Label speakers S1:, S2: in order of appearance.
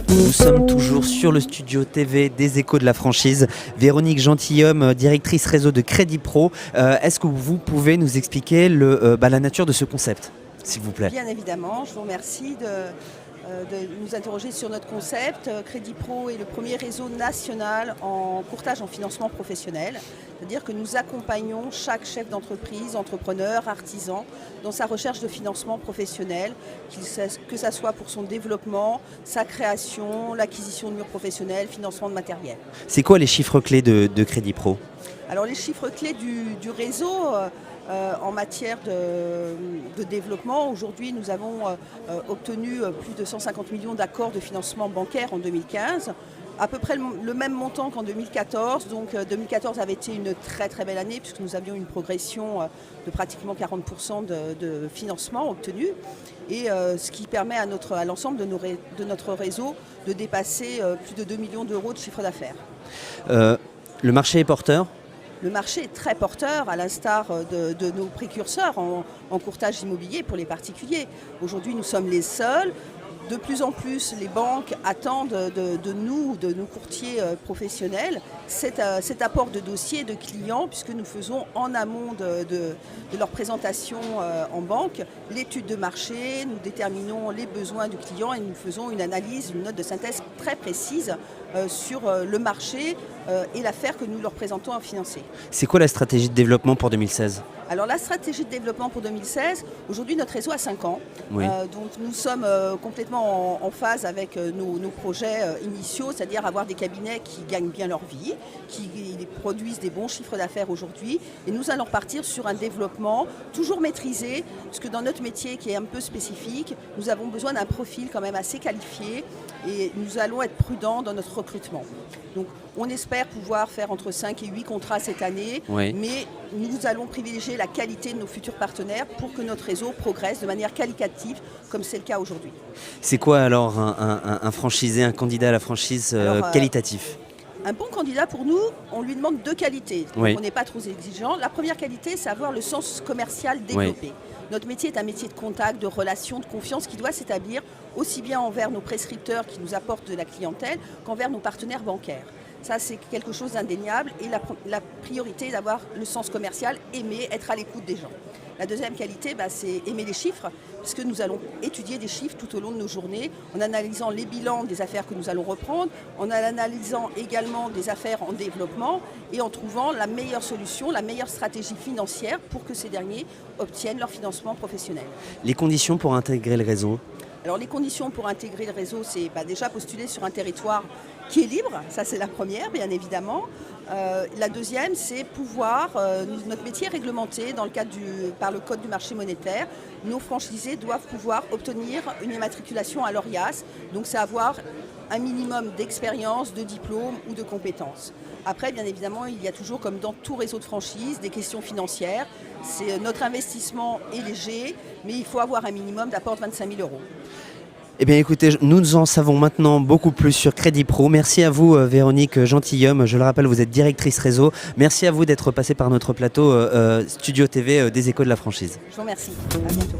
S1: Nous sommes toujours sur le studio TV des Échos de la franchise. Véronique Gentilhomme, directrice réseau de Crédit Pro. Est-ce que vous pouvez nous expliquer la nature de ce concept, s'il vous plaît?
S2: Bien évidemment, je vous remercie de nous interroger sur notre concept. Crédit Pro est le premier réseau national en courtage en financement professionnel. C'est-à-dire que nous accompagnons chaque chef d'entreprise, entrepreneur, artisan dans sa recherche de financement professionnel, que ce soit pour son développement, sa création, l'acquisition de murs professionnels, financement de matériel.
S1: C'est quoi les chiffres clés de Crédit Pro?
S2: Alors les chiffres clés du réseau en matière de développement, aujourd'hui nous avons obtenu plus de 150 millions d'accords de financement bancaire en 2015. À peu près le même montant qu'en 2014, donc 2014 avait été une très très belle année puisque nous avions une progression de pratiquement 40% de financement obtenu et ce qui permet à l'ensemble de notre réseau de dépasser plus de 2 millions d'euros de chiffre d'affaires.
S1: Le marché est porteur?
S2: Le marché est très porteur, à l'instar de nos précurseurs en courtage immobilier pour les particuliers. Aujourd'hui, nous sommes les seuls. De plus en plus, les banques attendent de nos courtiers professionnels, cet apport de dossiers de clients, puisque nous faisons en amont de leur présentation en banque l'étude de marché, nous déterminons les besoins du client et nous faisons une analyse, une note de synthèse très précise sur le marché et l'affaire que nous leur présentons à financer.
S1: C'est quoi la stratégie de développement pour 2016?
S2: Alors la stratégie de développement pour 2016, aujourd'hui notre réseau a 5 ans,
S1: oui.
S2: Donc nous sommes complètement en phase avec nos projets initiaux, c'est-à-dire avoir des cabinets qui gagnent bien leur vie, qui produisent des bons chiffres d'affaires aujourd'hui, et nous allons repartir sur un développement toujours maîtrisé, parce que dans notre métier qui est un peu spécifique, nous avons besoin d'un profil quand même assez qualifié, et nous allons être prudents dans notre recrutement. Donc on espère pouvoir faire entre 5 et 8 contrats cette année,
S1: oui.
S2: Mais nous allons privilégier la qualité de nos futurs partenaires pour que notre réseau progresse de manière qualitative, comme c'est le cas aujourd'hui.
S1: C'est quoi alors un franchisé, un candidat à la franchise qualitatif?
S2: Un bon candidat pour nous, on lui demande 2 qualités. Donc
S1: oui.
S2: on n'est pas trop exigeant. La première qualité, c'est avoir le sens commercial développé. Oui. Notre métier est un métier de contact, de relation, de confiance qui doit s'établir aussi bien envers nos prescripteurs qui nous apportent de la clientèle qu'envers nos partenaires bancaires. Ça, c'est quelque chose d'indéniable et la priorité est d'avoir le sens commercial, aimer, être à l'écoute des gens. La deuxième qualité, c'est aimer les chiffres, puisque nous allons étudier des chiffres tout au long de nos journées, en analysant les bilans des affaires que nous allons reprendre, en analysant également des affaires en développement et en trouvant la meilleure solution, la meilleure stratégie financière pour que ces derniers obtiennent leur financement professionnel.
S1: Les conditions pour intégrer le réseau?
S2: Alors les conditions pour intégrer le réseau, c'est déjà postuler sur un territoire qui est libre, ça c'est la première bien évidemment. La deuxième, c'est pouvoir, notre métier est réglementé par le code du marché monétaire. Nos franchisés doivent pouvoir obtenir une immatriculation à l'ORIAS, donc c'est avoir un minimum d'expérience, de diplôme ou de compétences. Après, bien évidemment, il y a toujours, comme dans tout réseau de franchise, des questions financières. Notre investissement est léger, mais il faut avoir un minimum d'apport de 25 000 euros.
S1: Eh bien écoutez, nous en savons maintenant beaucoup plus sur Crédit Pro. Merci à vous Véronique Gentilhomme, je le rappelle, vous êtes directrice réseau. Merci à vous d'être passée par notre plateau Studio TV des Échos de la franchise.
S2: Je vous remercie, à bientôt.